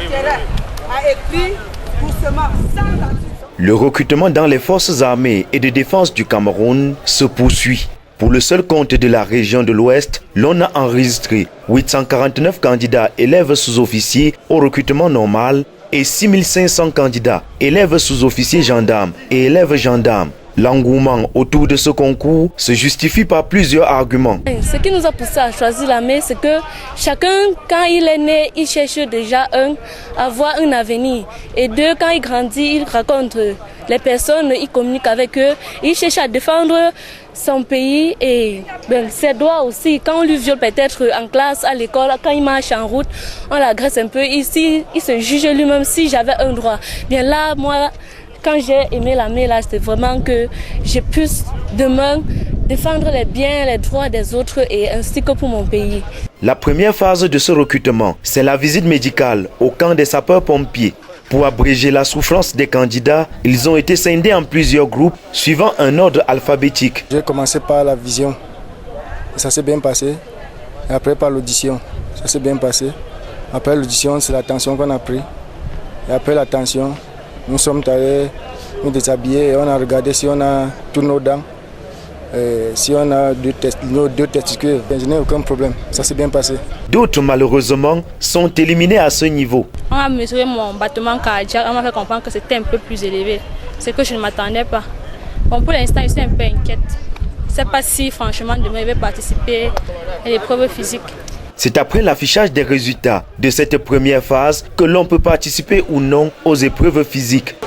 terrain a écrit doucement, sans attitude. Le recrutement dans les forces armées et de défense du Cameroun se poursuit. Pour le seul compte de la région de l'Ouest, l'on a enregistré 849 candidats élèves sous-officiers au recrutement normal et 6500 candidats élèves sous-officiers gendarmes et élèves gendarmes. L'engouement autour de ce concours se justifie par plusieurs arguments. Ce qui nous a poussé à choisir l'armée, c'est que chacun, quand il est né, il cherche déjà à avoir un avenir. Et deux, quand il grandit, il rencontre les personnes, il communique avec eux, il cherche à défendre son pays et ses droits aussi. Quand on lui viole peut-être en classe, à l'école, quand il marche en route, on l'agresse un peu. Ici, il se juge lui-même si j'avais un droit. Bien là, moi, quand j'ai aimé l'armée, là, c'était vraiment que je puisse demain défendre les biens, les droits des autres et ainsi que pour mon pays. La première phase de ce recrutement, c'est la visite médicale au camp des sapeurs-pompiers. Pour abréger la souffrance des candidats, ils ont été scindés en plusieurs groupes suivant un ordre alphabétique. J'ai commencé par la vision, ça s'est bien passé. Et après par l'audition, ça s'est bien passé. Après l'audition, c'est la tension qu'on a pris. Et après la tension, nous sommes allés nous déshabiller et on a regardé si on a tous nos dents, si on a nos deux testicules. Je n'ai aucun problème, ça s'est bien passé. D'autres, malheureusement, sont éliminés à ce niveau. On a mesuré mon battement cardiaque, on m'a fait comprendre que c'était un peu plus élevé. C'est que je ne m'attendais pas. Bon, pour l'instant, je suis un peu inquiète. Je ne sais pas si, franchement, demain, je vais participer à l'épreuve physique. C'est après l'affichage des résultats de cette première phase que l'on peut participer ou non aux épreuves physiques.